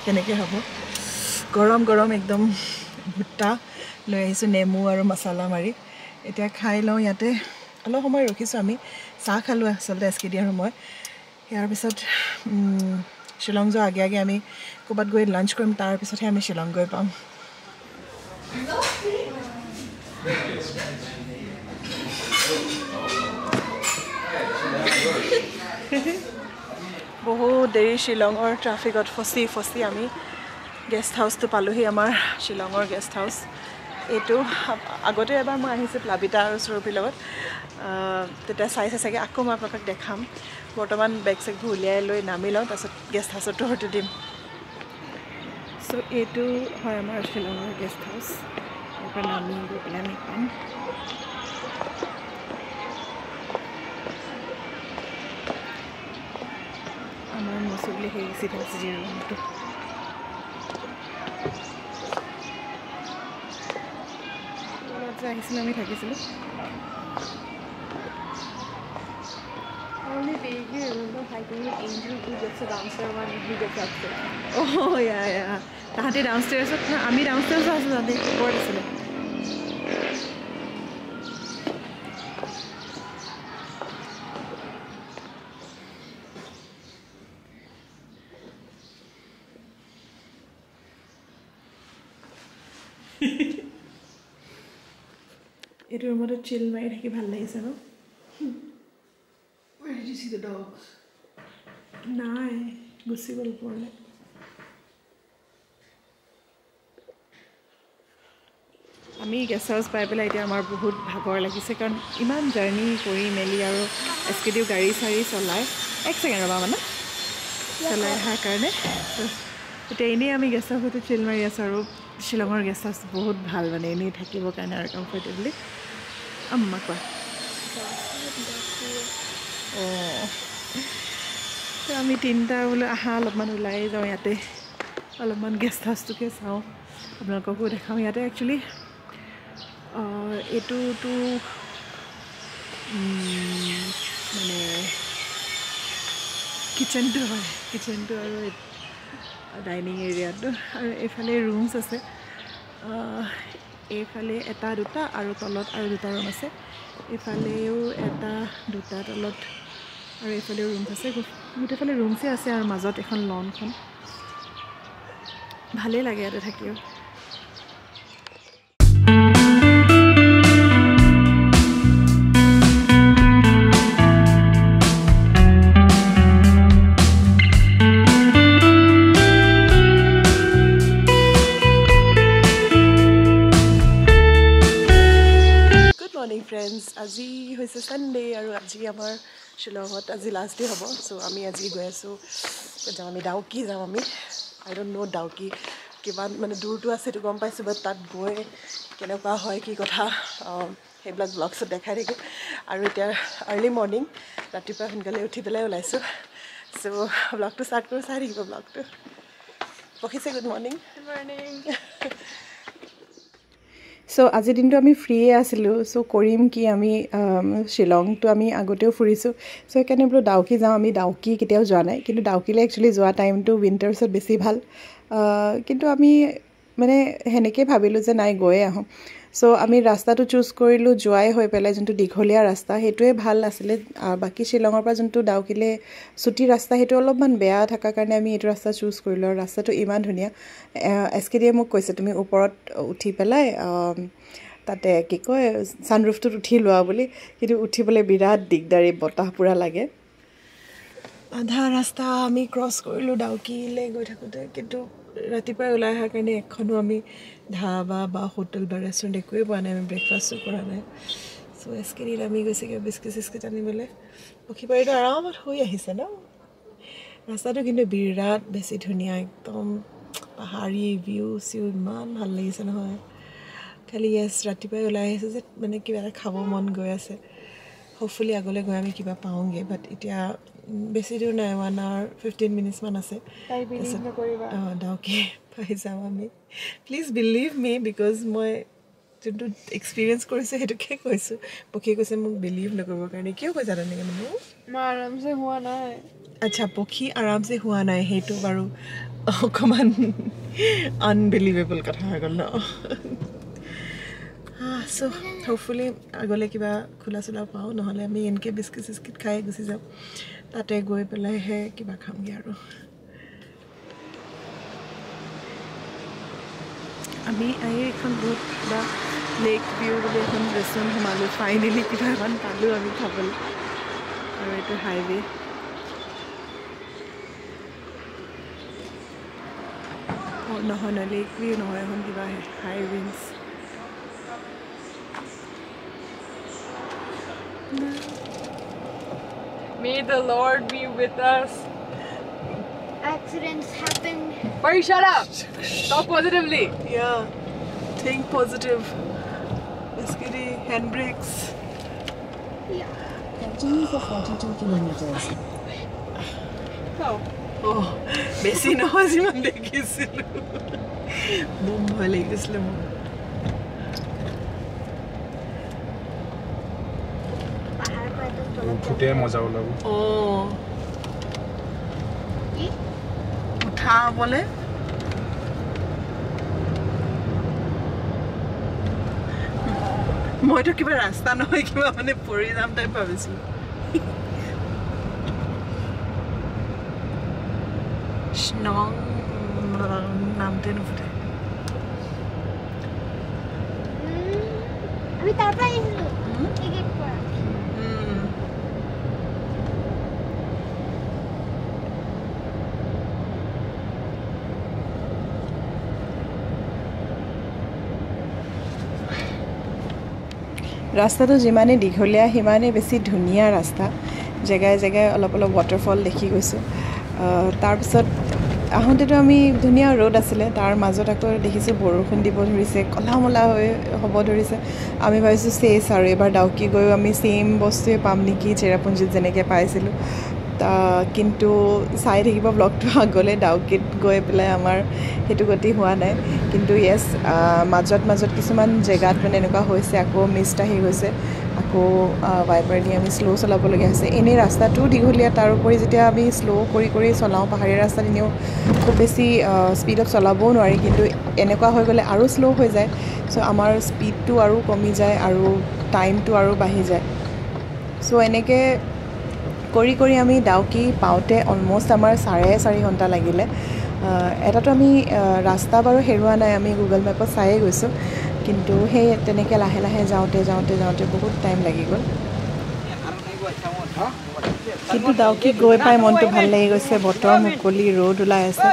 তেনেকৈ হ'ব গৰম গৰম একদম ভুট্টা লৈ আহিছোঁ নেমু আৰু মছলা মাৰি এতিয়া খাই লওঁ ইয়াতে অলপ সময় ৰখিছোঁ আমি চাহ খালোঁ আচলতে এছকেডি আৰু মই ইয়াৰ পিছত শ্বিলং যোৱাৰ আগে আগে আমি ক'ৰবাত গৈ লাঞ্চ কৰিম তাৰপিছতহে আমি শ্বিলং গৈ পাম বহুত দেৰি শ্বিলঙৰ ট্ৰাফিকত ফচি আমি গেষ্ট হাউচটো পালোহি আমাৰ শ্বিলঙৰ গেষ্ট হাউচ এইটো আগতে এবাৰ মই আহিছোঁ প্লাবিতা আৰু সুৰভিৰ লগত তেতিয়া চাইছে চাগে আকৌ মই আপোনালোকক দেখাম বৰ্তমান বেগ চেগবোৰ উলিয়াই লৈ নামি লওঁ তাৰপিছত গেষ্ট হাউচতো হয়তো দিম চ' এইটো হয় আমাৰ শ্বিলঙৰ গেষ্ট হাউচ ইয়াৰ পৰা নামি গৈ পেলাই আমি পাম আমাৰ মচুগলি সেই চিটি ৰুমটো আহিছিলোঁ আমি থাকিছিলোঁ Only vaguely remember hiking with Angel. He gets a downstairs one and he gets upstairs. Oh yeah. তাহাঁতি ডাউনষ্টেয়াৰ্ছত আমি ডাউনষ্টেয়াৰ্ছত আছিলোঁ তাহাঁতি ওপৰত আছিলে এইটো ৰুমতে চিল মাৰি থাকি ভাল লাগিছে ন Where did you see the dogs? নাই গুচি গ'ল ওপৰলৈ আমি গেষ্ট হাউচ পাই পেলাই এতিয়া আমাৰ বহুত ভাগৰ লাগিছে কাৰণ ইমান জাৰ্ণি কৰি মেলি আৰু এছকেডিও গাড়ী চাড়ী চলাই এক ছেকেণ্ড ৰ'বা মানে চলাই অহাৰ কাৰণে এতিয়া এনেই আমি গেষ্ট হাউচতে চিল মাৰি আছোঁ আৰু শ্বিলঙৰ গেষ্ট হাউচ বহুত ভাল মানে এনেই থাকিবৰ কাৰণে আৰু কমফৰ্টেবলি আম্মা কোৱা অঁ আমি তিনিটা বোলো আহা অলপমান ওলাই যাওঁ ইয়াতে অলপমান গেষ্ট হাউচটোকে চাওঁ আপোনালোককো দেখাওঁ ইয়াতে একচুৱেলি এইটোতো মানে কিটচেনটো হয় কিটচেনটো আৰু ডাইনিং এৰিয়াটো আৰু এইফালে ৰুমছ আছে এইফালে এটা দুটা আৰু তলত আৰু দুটা ৰুম আছে এইফালেও এটা দুটা তলত আৰু এইফালেও ৰুমছ আছে গোটেইফালে ৰুমছেই আছে আৰু মাজত এখন লনখন ভালেই লাগে ইয়াতে থাকিও ফ্ৰেণ্ডছ আজি হৈছে ছানডে আৰু আজি আমাৰ শ্বিলঙত আজি লাষ্ট ডে হ'ব চ' আমি আজি গৈ আছোঁ যাওঁ আমি ডাউকি যাওঁ আমি আই ডণ্ট ন' ডাউকি কিমান মানে দূৰটো আছে সেইটো গম পাইছোঁ বাট তাত গৈ কেনেকুৱা হয় কি কথা সেইবিলাক ব্লগছত দেখাই থাকিম আৰু এতিয়া আৰ্লি মৰ্ণিং ৰাতিপুৱা সোনকালে উঠি পেলাই ওলাইছোঁ চ' ব্লগটো ষ্টাৰ্ট কৰোঁ চাই থাকিব ব্লগটো পখিছে গুড মৰ্ণিং চ' আজিৰ দিনটো আমি ফ্ৰীয়ে আছিলোঁ চ' কৰিম কি আমি শ্বিলংটো আমি আগতেও ফুৰিছোঁ চ' সেইকাৰণে বোলো ডাউকি যাওঁ আমি ডাউকি কেতিয়াও যোৱা নাই কিন্তু ডাউকিলৈ একচুৱেলি যোৱা টাইমটো উইণ্টাৰ্ছত বেছি ভাল কিন্তু আমি মানে সেনেকৈ ভাবিলোঁ যে নাই গৈয়ে আহোঁ চ' আমি ৰাস্তাটো চুজ কৰিলোঁ যোৱাই হৈ পেলাই যোনটো দীঘলীয়া ৰাস্তা সেইটোৱে ভাল আছিলে বাকী শ্বিলঙৰ পৰা যোনটো ডাউকিলৈ চুটি ৰাস্তা সেইটো অলপমান বেয়া থকাৰ কাৰণে আমি এইটো ৰাস্তা চুজ কৰিলোঁ আৰু ৰাস্তাটো ইমান ধুনীয়া এছকেডিয়ে মোক কৈছে তুমি ওপৰত উঠি পেলাই তাতে কি কয় ছানৰুফটোত উঠি লোৱা বুলি কিন্তু উঠিবলৈ বিৰাট দিগদাৰী বতাহ পূৰা লাগে আধা ৰাস্তা আমি ক্ৰছ কৰিলোঁ ডাউকিলৈ গৈ থাকোঁতে কিন্তু ৰাতিপুৱাই ওলাই অহাৰ কাৰণে এখনো আমি ধাবা বা হোটেল বা ৰেষ্টুৰেণ্ট একোৱেই পোৱা নাই আমি ব্ৰেকফাষ্টো কৰা নাই চ' এছকেডিত আমি গৈছেগৈ বিস্কিট চিস্কিট আনিবলৈ পক্ষীবাৰীটো আৰামত শুই আহিছে ন ৰাস্তাটো কিন্তু বিৰাট বেছি ধুনীয়া একদম পাহাৰী ভিউ চিউ ইমান ভাল লাগিছে নহয় খালি ৰাতিপুৱাই ওলাই আহিছোঁ যে মানে কিবা এটা খাব মন গৈ আছে হোপফুলি আগলৈ গৈ আমি কিবা পাওঁগৈ বাট এতিয়া বেছি দূৰ নাই 1 hour 15 minutes মান আছে ডাউকি পাই যাম আমি প্লিজ বিলিভ মি বিকজ মই যোনটো এক্সপিৰিয়েঞ্চ কৰিছোঁ সেইটোকে কৈছোঁ পক্ষীয়ে কৈছে মোক বিলিভ নকৰিবৰ কাৰণে কিয় কৈছা তেনেকৈ মানে মই আৰামছে হোৱা নাই আচ্ছা পক্ষী আৰামছে হোৱা নাই সেইটো বাৰু অকণমান আনবিলিভেবল কথা হৈ গ'ল ন চ' হোপফুলি আগলৈ কিবা খোলা চোলা পাওঁ নহ'লে আমি এনেকৈ বিস্কিট চিস্কিট খাই গুচি যাম তাতে গৈ পেলাইহে কিবা খামগৈ আৰু আমি এইখন বহুত কিবা লেক ভিউ বুলি এখন ৰেষ্টুৰেণ্ট সোমালোঁ ফাইনেলি কিবা এখন পালোঁ আমি খাবলৈ আৰু এইটো হাইৱে নহয় নহয় লেক ভিউ নহয় এখন কিবা হাই wins May the Lord be with us. Accidents happen. Pari, shut up. Talk positively. Yeah, think positive. Biscuity, handbrakes. Yeah. Continue for 42 kilometers. Oh, বেছি নহয় যিমান দেখিছিলোঁ বহুত ভয় লাগি গৈছিলে মোৰ Pahar pa ito tulog. ফুটে মজা ওলাব উঠা বলে মইতো কিবা ৰাস্তা নহয় কিবা মানে পৰি যাম টাইপ ভাবিছিলোঁ স্নং নামটোৱে নুফুটে আমি তাৰ পৰা আহিছিলোঁ টিকেট পৰা ৰাস্তাটো যিমানেই দীঘলীয়া সিমানেই বেছি ধুনীয়া ৰাস্তা জেগাই জেগাই অলপ অলপ ৱাটাৰফল দেখি গৈছোঁ তাৰপিছত আহোঁতেতো আমি ধুনীয়া ৰ'দ আছিলে তাৰ মাজত আকৌ দেখিছোঁ বৰষুণ দিব ধৰিছে ক'লা মলা হৈ হ'ব ধৰিছে আমি ভাবিছোঁ চেছ আৰু এইবাৰ ডাউকি গৈও আমি ছেইম বস্তুৱে পাম নেকি চেৰাপুঞ্জীত যেনেকৈ পাইছিলোঁ কিন্তু চাই থাকিব ব্লগটো আগলৈ ডাউকিত গৈ পেলাই আমাৰ সেইটো গতি হোৱা নাই কিন্তু য়েছ মাজত কিছুমান জেগাত মানে এনেকুৱা হৈছে আকৌ মিষ্ট আহি গৈছে আকৌ ৱাইপাৰ দি আমি শ্ল' চলাবলগীয়া হৈছে এনেই ৰাস্তাটোও দীঘলীয়া তাৰ উপৰি যেতিয়া আমি শ্ল' কৰি চলাওঁ পাহাৰীয়া ৰাস্তাত এনেও খুব বেছি স্পীডত চলাবও নোৱাৰি কিন্তু এনেকুৱা হৈ গ'লে আৰু শ্ল' হৈ যায় চ' আমাৰ স্পীডটো আৰু কমি যায় আৰু টাইমটো আৰু বাঢ়ি যায় চ' এনেকৈ কৰি আমি ডাউকি পাওঁতে অলম'ষ্ট আমাৰ 4.5 ঘণ্টা লাগিলে এটাতো আমি ৰাস্তা বাৰু হেৰুৱা নাই আমি গুগল মেপত চায়ে গৈছোঁ কিন্তু সেই তেনেকৈ লাহে লাহে যাওঁতে বহুত টাইম লাগি গ'ল কিন্তু ডাউকি গৈ পাই মনটো ভাল লাগি গৈছে বতৰ মুকলি ৰ'দ ওলাই আছে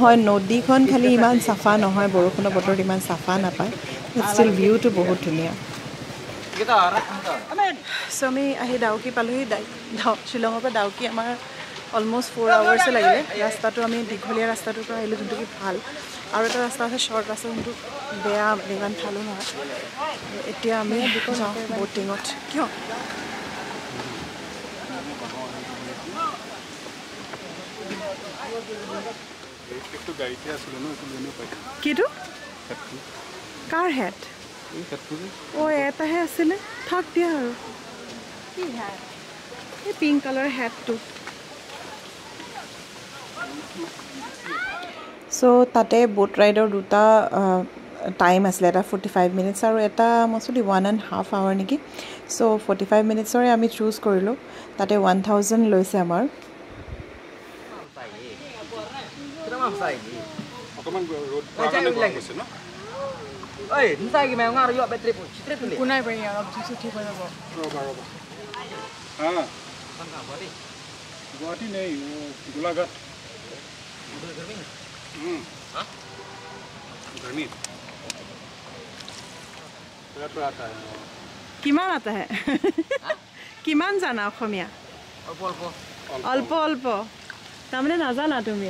হয় নদীখন খালি ইমান চাফা নহয় বৰষুণৰ বতৰত ইমান চাফা নাপায় ষ্টিল ভিউটো বহুত ধুনীয়া চ' আমি আহি ডাউকি পালোহি শ্বিলঙৰ পৰা ডাউকি আমাৰ অলম'ষ্ট 4 আৱাৰ্ছে লাগিলে ৰাস্তাটো আমি দীঘলীয়া ৰাস্তাটোৰ পৰা আহিলোঁ যোনটো কি ভাল আৰু এটা ৰাস্তা আছে শ্বৰ্ট ৰাস্তা যোনটো বেয়া ইমান ভালো নহয় এতিয়া আমি যাওঁ ব'টিঙত কিয় কিটো কাৰ হেড অঁ এটাহে আছিলে থাক দিয়া আৰু কি hat? এই পিংক কালাৰ হেডটো চ' তাতে বুট ৰাইডৰ দুটা টাইম আছিলে এটা 45 মিনিটছ আৰু এটা মষ্টলি 1.5 আৱাৰ নেকি চ' 45 মিনিটছৰে আমি চুজ কৰিলোঁ তাতে 1000 লৈছে আমাৰ কোনাই পাৰি অলপ জুচি ঠিক হৈ যাব गुवाहाटी नहीं वो गोलाघाट गर्मी आता है কিমান আতা হে কিমান জানা অসমীয়া অল্প অল্প তাৰমানে নাজানা তুমি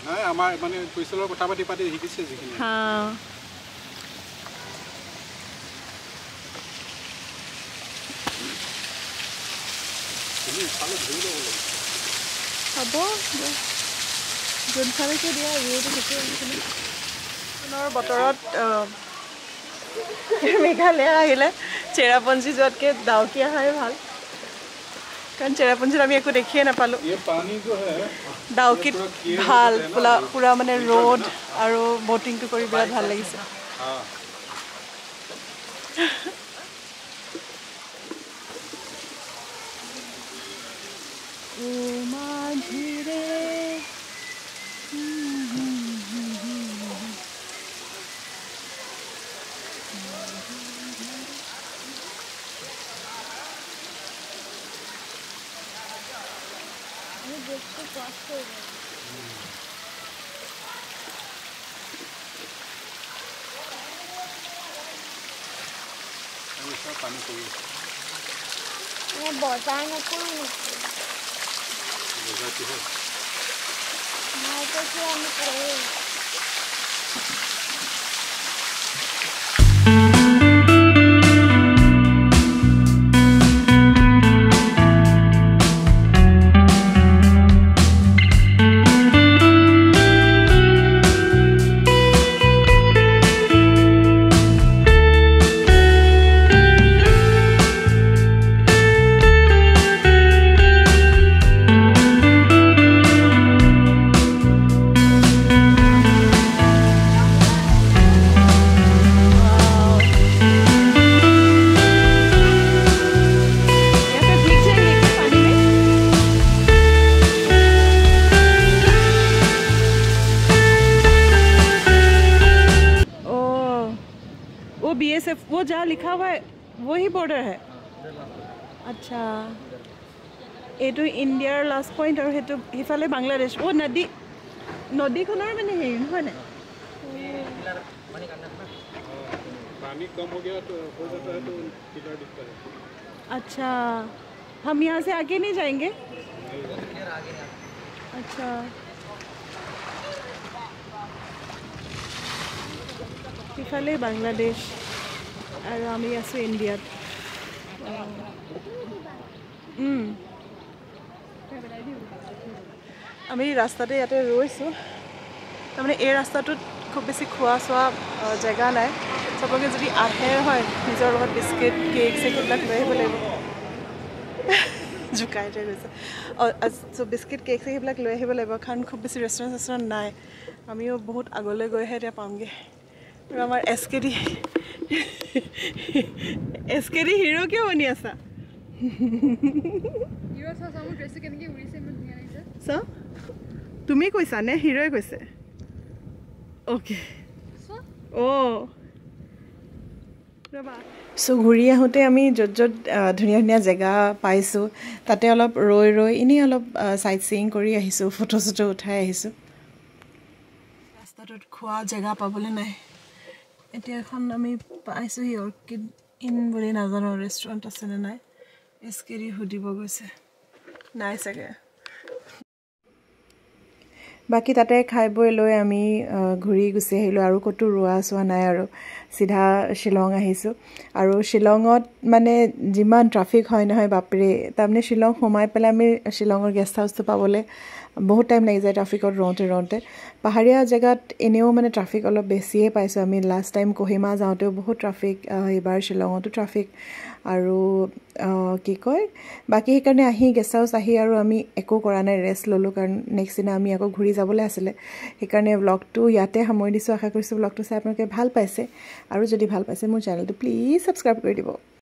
নাই আমাৰ মানে কৈছিলৰ কথা পাতি শিকিছে যিখিনি হা হ'ব যোনফালেকে দিয়া ভিউটো পুনৰ বতৰত মেঘালয় আহিলে চেৰাপুঞ্জী যোৱাতকৈ ডাউকি অহাই ভাল কাৰণ চেৰাপুঞ্জীত আমি একো দেখিয়ে নাপালোঁ ये पानी जो है ডাউকিত ভাল পুৰা মানে ৰ'দ আৰু ব'টিংটো কৰি বিৰাট ভাল লাগিছে हाँ আমি দেখতে কষ্ট হয়ে গেছে अभी सब पानी चाहिए मैं बजाय ना कोई नहीं बजाती है मैं तो क्या हम करे BSF वो जहाँ लिखा हुआ है वही बॉर्डर है अच्छा ये तो इंडियार लास्ट पॉइंट और हेतु हिफाले बांग्लादेश वो नदी खनर माने हेৰি নহয় নে पानी कम हो गया तो हो जाता है तो किधर दिखता है अच्छा हम यहाँ से आगे नहीं जाएंगे अच्छा इफाले बांग्लादेश और आमी आसो इंडियात आमी रास्ताते याते रैसो तारमाने এই ৰাস্তাটোত খুব বেছি খোৱা চোৱা জেগা নাই সবকে যদি আহে হয় নিজৰ লগত বিস্কিট কেক সেবিলাক লৈ আহিব লাগিব জুকাইতে গৈছে সব বিস্কিট কেক সেবিলাক লৈ আহিব লাগিব কাৰণ খুব বেছি ৰেষ্টুৰেণ্ট নাই আমিও বহুত আগলৈ গৈহে এতিয়া পামগে আৰু আমাৰ এসকেডি হিৰো কিয় বনি আছা হিৰো চাও মোৰ ড্ৰেছ কেনেকৈ উৰিছে ইমান ধুনীয়া লাগিছে সো তুমি কৈছা নে হিৰোই কৈছে ওকে ও সো ঘূৰি আহোঁতে আমি য'ত ধুনীয়া ধুনীয়া জেগা পাইছোঁ তাতে অলপ ৰৈ এনেই অলপ চাইট চিইং কৰি আহিছোঁ ফটো চটো উঠাই আহিছোঁ ৰাস্তাটোত খোৱা জেগা পাবলৈ নাই এতিয়া এখন আমি পাইছোঁহি অৰ্কিড ইন বুলি নাজানো ৰেষ্টুৰেণ্ট আছেনে নাই এসকেডি সুধিব গৈছে নাই চাগে বাকি তাতে খাই বৈ লৈ আমি ঘূৰি গুচি আহিলোঁ আৰু ক'তো ৰোৱা চোৱা নাই আৰু সিধা শিলং আহিছোঁ আৰু শিলঙত মানে যিমান ট্ৰাফিক হয় নহয় বাপৰে তাৰমানে শিলং সোমাই পেলাই আমি শিলঙৰ গেষ্ট হাউচটো পাবলৈ বহুত টাইম লাগি যায় ট্ৰাফিকত ৰওঁতে পাহাৰীয়া জেগাত এনেও মানে ট্ৰাফিক অলপ বেছিয়ে পাইছোঁ আমি লাষ্ট টাইম কোহিমা যাওঁতেও বহুত ট্ৰাফিক এইবাৰ শিলঙতো ট্ৰাফিক আৰু কি কয় বাকি সেইকাৰণে আহি গেষ্ট হাউচ আহি আৰু আমি একো কৰা নাই ৰেষ্ট ল'লোঁ কাৰণ নেক্সট দিনা আমি আকৌ ঘূৰি যাবলৈ আছিলে সেইকাৰণে ব্লগটো ইয়াতে সামৰি দিছোঁ আশা কৰিছোঁ ব্লগটো চাই আপোনালোকে ভাল পাইছে আৰু যদি ভাল পাইছে মোৰ চেনেলটো প্লিজ ছাবস্ক্ৰাইব কৰি দিব